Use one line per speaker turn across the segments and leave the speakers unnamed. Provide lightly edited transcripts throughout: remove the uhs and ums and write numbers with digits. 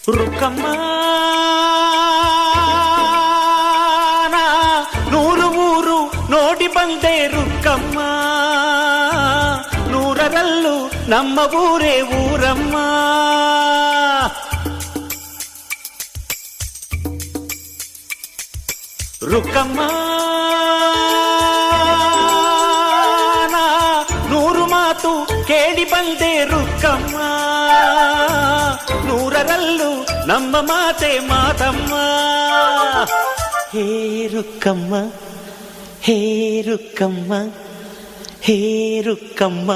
ರುಕ್ಕಮ್ಮ ನೂರು ಊರು ನೋಡಿ ಬಂದೆ ರುಕ್ಕಮ್ಮ, ನೂರರಲ್ಲೂ ನಮ್ಮ ಊರೇ ಊರಮ್ಮ. ರುಕ್ಕಮ್ಮ ನೂರು ಮಾತು ಕೇಳಿ ಬಂದೆ ರುಕ್ಕಮ್ಮ, ನೂರರಲ್ಲೂ ನಮ್ಮ ಮಾತೆ ಮಾತಮ್ಮ. ಹೇ ರುಕ್ಕಮ್ಮ, ಹೇ ರುಕ್ಕಮ್ಮ, ಹೇ ರುಕ್ಕಮ್ಮ,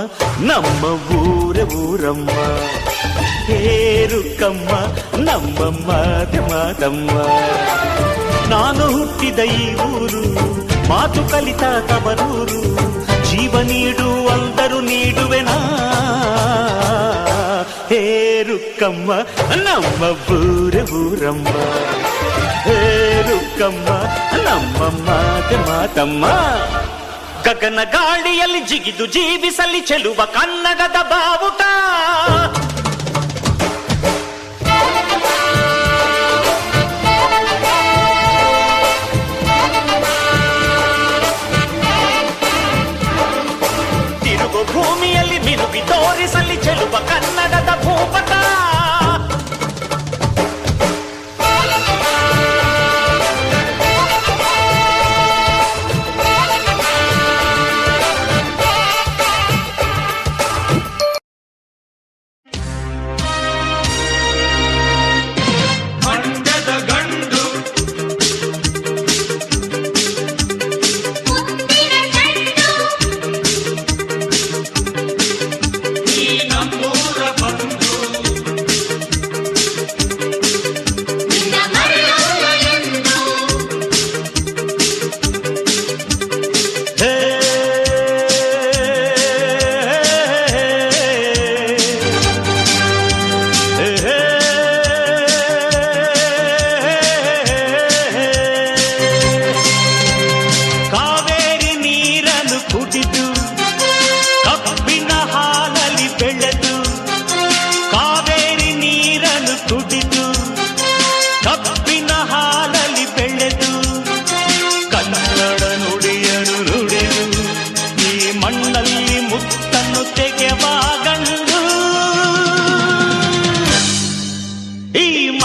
ನಮ್ಮ ಊರ ಊರಮ್ಮ. ಹೇ ರುಕ್ಕಮ್ಮ, ನಮ್ಮ ಮಾತೆ ಮಾತಮ್ಮ. ನಾನು ಹುಟ್ಟಿದ ಈ ಊರು, ಮಾತು ಕಲಿತ ತವರೂರು, ಜೀವ ನೀಡು ಅಂದರು ನೀಡುವೆನಾ. ಹೇ ರುಕ್ಕಮ್ಮ, ನಮ್ಮ ಊರ ಊರಮ್ಮ. ಹೇ ರುಕ್ಕಮ್ಮ, ನಮ್ಮ ಮಾತೆ ಮಾತಮ್ಮ. ಗಗನ ಗಾಳಿಯಲ್ಲಿ ಜಿಗಿದು ಜೀವಿಸಲಿ ಚೆಲುವ ಕನ್ನಡದ ಬಾವುಟ. ತಿರುಗು ಭೂಮಿಯಲ್ಲಿ ಮಿನುಗಿ ತೋರಿಸಲಿ ಚೆಲುವ ಕನ್ನಡದ ಭೂಪಟ.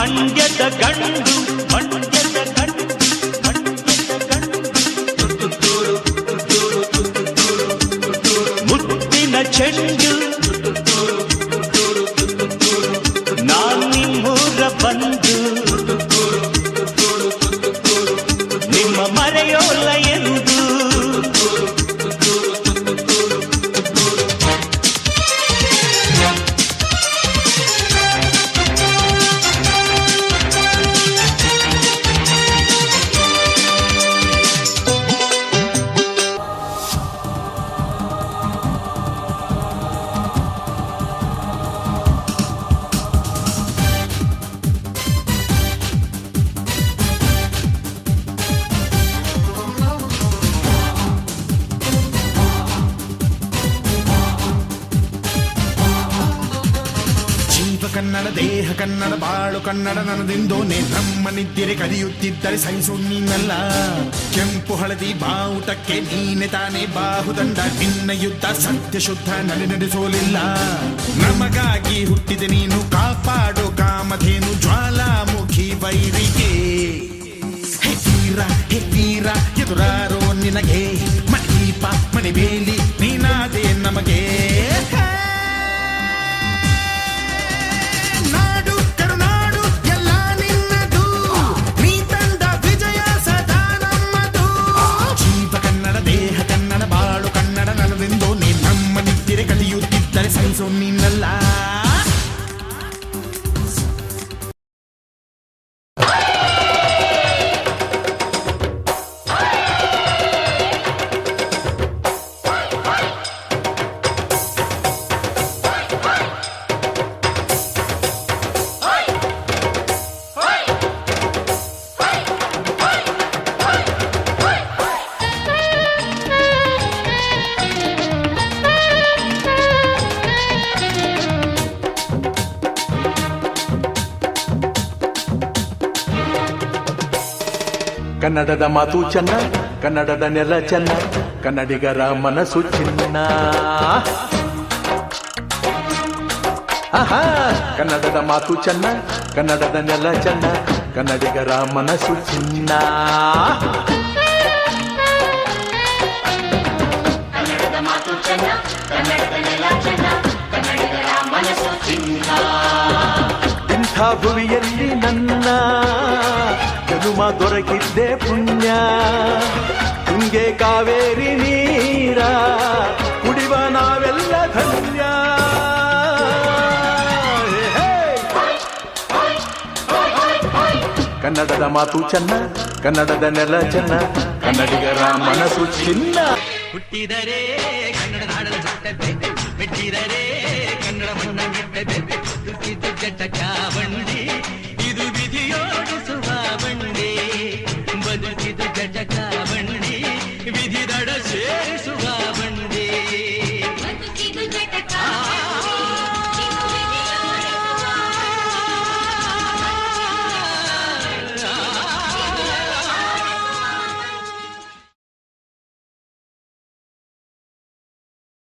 ಮಂಡ್ಯದ ಗಂಡು, ಮಂಡ್ಯದ ಗಂಡು, ಮುತ್ತಿನ ಚೆಂಡು. ನಾನ್ ನಿಮ್ಮೂರ ಬಂದು ನಿಮ್ಮ ಮರೆಯೋಲ್ಲ ಎಂದು.
ಕನ್ನಡ ದೇಹ ಕನ್ನಡ ಬಾಳು ಕನ್ನಡ ನನ್ನದಿಂದೋನೆ. ನಮ್ಮ ನಿದ್ರೆರೆ ಕದಿಯುತ್ತಿದ್ದರೆ ಸಹಿಸು ನೀನಲ್ಲ. ಕೆಂಪು ಹಳದಿ ಬಾವುಟಕ್ಕೆ ನೀನೆ ತಾನೇ ಬಾಹುದಂಡ. ನಿನ್ನ ಯುದ್ಧ ಸತ್ಯ ಶುದ್ಧ ನಡೆಸೋಲಿಲ್ಲ. ನಮಗಾಗಿ ಹುಟ್ಟಿದೆ ನೀನು, ಕಾಪಾಡೋ ಕಾಮಧೇನು ಜ್ವಾಲಾಮುಖಿ ವೈರಿಗೆ. ಹೇ ವೀರ, ಹೇ ವೀರ, ಎದುರಾರೋ ನಿನಗೆ. ಮಣಿದೀಪ ಮಣಿಬೇಲಿ ನೀನಾದೆ ನಮಗೆ. ಸಹಿಸೋ ನೀನಲ್ಲ.
ಕನ್ನಡದ ಮಾತು ಚೆನ್ನ, ಕನ್ನಡದ ನೆಲ ಚೆನ್ನ, ಕನ್ನಡಿಗರ ಮನಸ್ಸು ಚಿನ್ನ. ಆಹಾ, ಕನ್ನಡದ ಮಾತು ಚೆನ್ನ, ಕನ್ನಡದ ನೆಲ ಚೆನ್ನ, ಕನ್ನಡಿಗರ ಮನಸ್ಸು ಚಿನ್ನ.
ಕನ್ನಡದ ಮಾತು ಚೆನ್ನ, ಕನ್ನಡದ ನೆಲ ಚೆನ್ನ, ಕನ್ನಡಿಗರ ಮನಸ್ಸು ಚಿನ್ನ.
ಇಂಥ ಭುವಿಯಲ್ಲಿ ನನ್ನ ಜನುಮ ದೊರಕಿದ್ದೆ ಪುಣ್ಯ. ತುಂಗೆ ಕಾವೇರಿ ನೀರ ಕುಡಿವ ನಾವೆಲ್ಲ ಧನ್ಯ. ಕನ್ನಡದ ಮಾತು ಚೆನ್ನ, ಕನ್ನಡದ ನೆಲ ಚೆನ್ನ, ಕನ್ನಡಿಗರ ಮನಸ್ಸು ಚಿನ್ನ.
ಹುಟ್ಟಿದರೆ ಕನ್ನಡ ನಾಡಲು ಸುತ್ತಬೇಕು, ಮೆಟ್ಟಿದರೆ ಕನ್ನಡ ಮಣ್ಣ ಗೆಟ್ಟಬೇಕು, ತುಕ್ಕಿದ್ದು ಜಟ್ಟ ಚಾವಂಡಿ